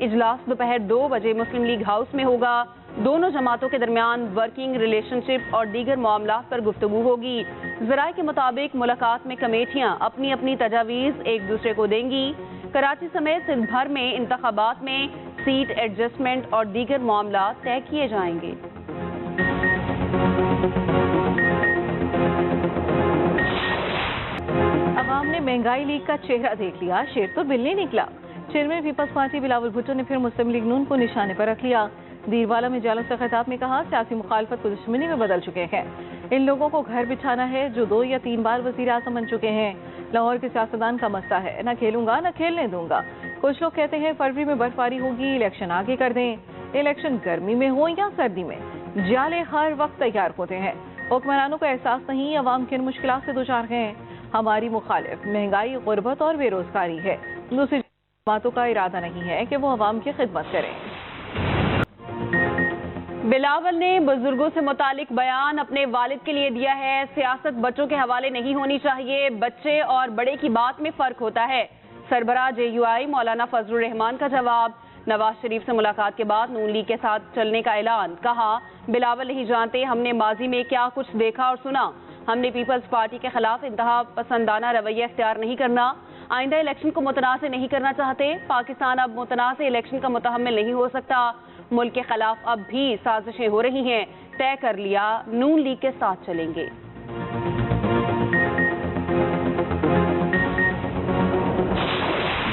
اجلاس دوپہر 2 بجے مسلم لیگ ہاؤس میں ہوگا۔ دونوں جماعتوں کے درمیان ورکنگ ریلیشن شپ اور دیگر معاملات پر گفتگو ہوگی۔ ذرائع کے مطابق ملاقات میں کمیٹیاں اپنی اپنی تجاویز ایک دوسرے کو دیں گی۔ کراچی سمیت سندھ بھر میں انتخابات میں سیٹ ایڈجسٹمنٹ اور دیگر معاملات طے کیے جائیں گے۔ عوام نے مہنگائی لیگ کا چہرہ دیکھ لیا، شیر تو بل نہیں نکلا۔ چیئرمین پیپلز پارٹی بلاول بھٹو نے پھر مسلم لیگ نون کو نشانے پر رکھ لیا۔ دیروالا میں جالوں سے خطاب میں کہا، سیاسی مخالفت کو دشمنی میں بدل چکے ہیں۔ ان لوگوں کو گھر بچھانا ہے جو 2 یا 3 بار وزیر اعظم بن چکے ہیں۔ لاہور کے سیاستدان کا مسئلہ ہے، نہ کھیلوں گا نہ کھیلنے دوں گا۔ کچھ لوگ کہتے ہیں فروری میں برفباری ہوگی، الیکشن آگے کر دیں۔ الیکشن گرمی میں ہو یا سردی میں، جالے ہر وقت تیار ہوتے ہیں۔ حکمرانوں کو احساس نہیں عوام کن مشکلات سے دوچار ہیں۔ ہماری مخالف مہنگائی، غربت اور بے روزگاری ہے۔ دوسری جماعتوں کا ارادہ نہیں ہے کہ وہ عوام کی خدمت کریں۔ بلاول نے بزرگوں سے متعلق بیان اپنے والد کے لیے دیا ہے۔ سیاست بچوں کے حوالے نہیں ہونی چاہیے، بچے اور بڑے کی بات میں فرق ہوتا ہے۔ سربراہ JUI مولانا فضل الرحمان کا جواب۔ نواز شریف سے ملاقات کے بعد نون لیگ کے ساتھ چلنے کا اعلان۔ کہا، بلاول نہیں جانتے ہم نے ماضی میں کیا کچھ دیکھا اور سنا۔ ہم نے پیپلز پارٹی کے خلاف انتہا پسندانہ رویہ اختیار نہیں کرنا۔ آئندہ الیکشن کو متنازع نہیں کرنا چاہتے۔ پاکستان اب متنازع الیکشن کا متحمل نہیں ہو سکتا۔ ملک کے خلاف اب بھی سازشیں ہو رہی ہیں۔ طے کر لیا، نون لیگ کے ساتھ چلیں گے۔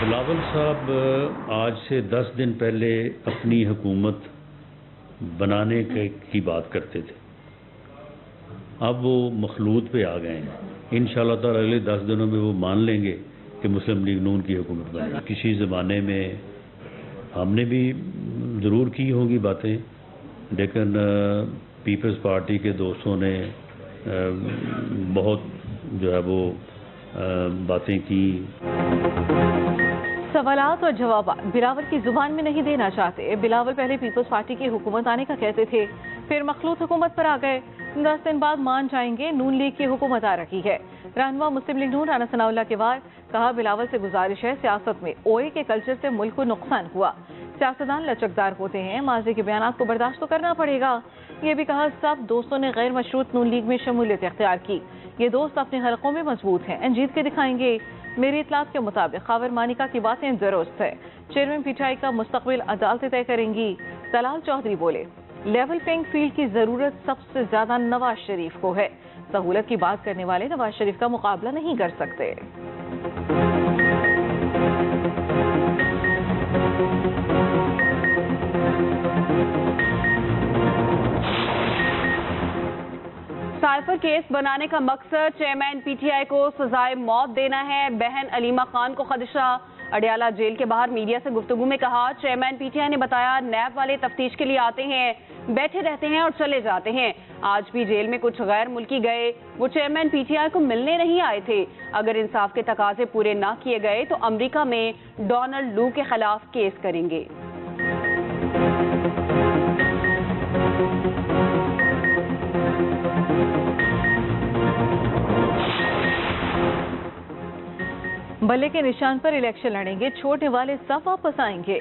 بلاول صاحب آج سے 10 دن پہلے اپنی حکومت بنانے کی بات کرتے تھے، اب وہ مخلوط پہ آ گئے ہیں۔ انشاءاللہ تعالی اگلے 10 دنوں میں وہ مان لیں گے کہ مسلم لیگ نون کی حکومت بنے۔ کسی زمانے میں ہم نے بھی ضرور کی ہوں گی باتیں، لیکن پیپلز پارٹی کے دوستوں نے بہت جو ہے وہ باتیں کی۔ سوالات اور جوابات بلاول کی زبان میں نہیں دینا چاہتے۔ بلاول پہلے پیپلز پارٹی کی حکومت آنے کا کہتے تھے، پھر مخلوط حکومت پر آ گئے۔ 10 دن بعد مان جائیں گے نون لیگ کی حکومت آ رہی ہے۔ رہنما مسلم لیگ نون رانا ثناء اللہ کے وار کہا، بلاول سے گزارش ہے، سیاست میں اوئے کے کلچر سے ملک کو نقصان ہوا۔ سیاستدان لچکدار ہوتے ہیں، ماضی کے بیانات کو برداشت تو کرنا پڑے گا۔ یہ بھی کہا، سب دوستوں نے غیر مشروط نون لیگ میں شمولیت اختیار کی۔ یہ دوست اپنے حلقوں میں مضبوط ہیں، جیت کے دکھائیں گے۔ میری اطلاعات کے مطابق خاور مانیکا کی باتیں درست ہے۔ چیئرمین PTI کا مستقبل عدالتیں طے کریں گی۔ طلال چودھری بولے، لیول پلینگ فیلڈ کی ضرورت سب سے زیادہ نواز شریف کو ہے۔ سہولت کی بات کرنے والے نواز شریف کا مقابلہ نہیں کر سکتے۔ سائفر کیس بنانے کا مقصد چیئرمین PTI کو سزائے موت دینا ہے۔ بہن علیمہ خان کو خدشہ۔ اڈیالہ جیل کے باہر میڈیا سے گفتگو میں کہا، چیئرمین PTI نے بتایا نیب والے تفتیش کے لیے آتے ہیں، بیٹھے رہتے ہیں اور چلے جاتے ہیں۔ آج بھی جیل میں کچھ غیر ملکی گئے، وہ چیئرمین PTI کو ملنے نہیں آئے تھے۔ اگر انصاف کے تقاضے پورے نہ کیے گئے تو امریکہ میں ڈونلڈ لو کے خلاف کیس کریں گے۔ بلے کے نشان پر الیکشن لڑیں گے، چھوڑنے والے سب واپس آئیں گے۔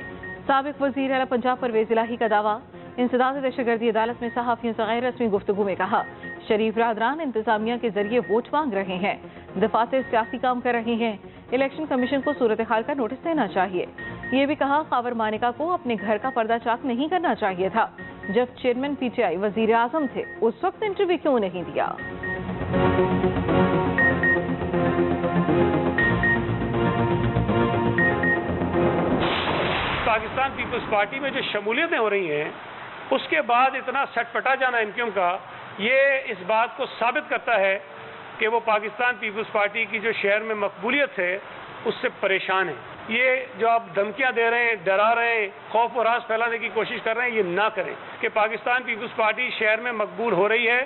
سابق وزیر اعلیٰ پنجاب پرویز الہی کا دعویٰ۔ انسداد دہشت گردی عدالت میں صحافیوں سے غیر رسمی گفتگو میں کہا، شریف برادران انتظامیہ کے ذریعے ووٹ مانگ رہے ہیں، دفاع سے سیاسی کام کر رہے ہیں، الیکشن کمیشن کو صورتحال کا نوٹس دینا چاہیے۔ یہ بھی کہا، خاور مانیکا کو اپنے گھر کا پردہ چاک نہیں کرنا چاہیے تھا۔ جب چیئرمین PTI وزیر اعظم تھے اس وقت انٹرویو کیوں نہیں دیا؟ پاکستان پیپلز پارٹی میں جو شمولیتیں ہو رہی ہیں اس کے بعد اتنا سٹ پٹا جانا MQM کا، یہ اس بات کو ثابت کرتا ہے کہ وہ پاکستان پیپلز پارٹی کی جو شہر میں مقبولیت ہے اس سے پریشان ہیں۔ یہ جو آپ دھمکیاں دے رہے ہیں، ڈرا رہے ہیں، خوف و راز پھیلانے کی کوشش کر رہے ہیں، یہ نہ کریں کہ پاکستان پیپلز پارٹی شہر میں مقبول ہو رہی ہے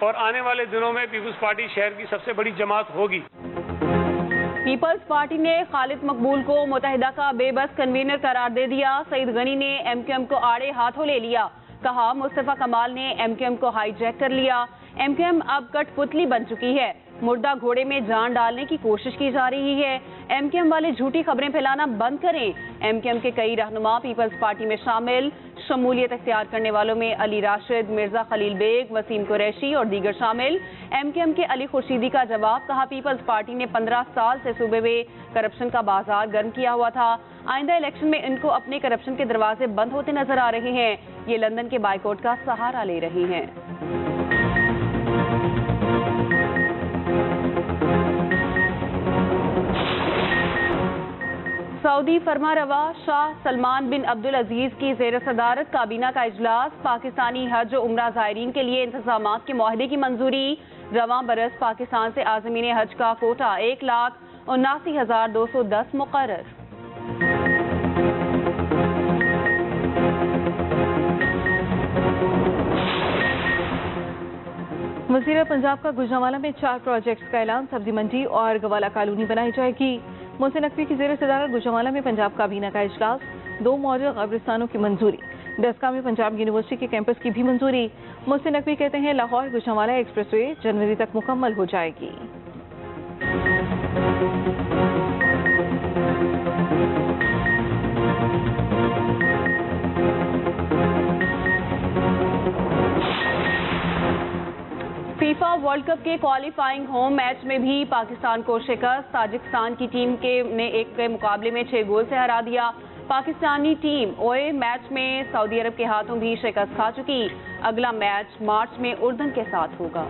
اور آنے والے دنوں میں پیپلز پارٹی شہر کی سب سے بڑی جماعت ہوگی۔ پیپلز پارٹی نے خالد مقبول کو متحدہ کا بے بس کنوینر قرار دے دیا۔ سعید غنی نے MQM کو آڑے ہاتھوں لے لیا۔ کہا، مصطفیٰ کمال نے MQM کو ہائی جیک کر لیا۔ ایم کیو ایم اب کٹ پتلی بن چکی ہے، مردہ گھوڑے میں جان ڈالنے کی کوشش کی جا رہی ہے۔ ایم کیو ایم والے جھوٹی خبریں پھیلانا بند کریں۔ ایم کیو ایم کے کئی رہنما پیپلز پارٹی میں شامل، شمولیت اختیار کرنے والوں میں علی راشد، مرزا خلیل بیگ، وسیم قریشی اور دیگر شامل۔ ایم کیو ایم کے علی خورشیدی کا جواب، کہا پیپلز پارٹی نے 15 سال سے صوبے میں کرپشن کا بازار گرم کیا ہوا تھا، آئندہ الیکشن میں ان کو اپنے کرپشن کے دروازے بند ہوتے نظر آ رہے ہیں، یہ لندن کے بائیکاٹ کا سہارا لے رہی ہیں۔ سعودی فرما روا شاہ سلمان بن عبدالعزیز کی زیر صدارت کابینہ کا اجلاس، پاکستانی حج و عمرہ زائرین کے لیے انتظامات کے معاہدے کی منظوری، رواں برس پاکستان سے عازمین حج کا کوٹہ 1,79,210 مقرر۔ وزیر پنجاب کا گوجرانوالہ میں 4 پروجیکٹس کا اعلان، سبزی منڈی اور گوالہ کالونی بنائی جائے گی۔ محسن نقوی کی زیر صدارت گوجرانوالہ میں پنجاب کابینہ کا اجلاس، 2 ماڈل قبرستانوں کی منظوری، ڈسکا میں پنجاب یونیورسٹی کے کیمپس کی بھی منظوری۔ محسن نقوی کہتے ہیں لاہور گوجرانوالہ ایکسپریس وے جنوری تک مکمل ہو جائے گی۔ فیفا ورلڈ کپ کے کوالیفائنگ ہوم میچ میں بھی پاکستان کو شکست، تاجکستان کی ٹیم نے 1 کے مقابلے میں 6 گول سے ہرا دیا۔ پاکستانی ٹیم اوئے میچ میں سعودی عرب کے ہاتھوں بھی شکست کھا چکی، اگلا میچ مارچ میں اردن کے ساتھ ہوگا۔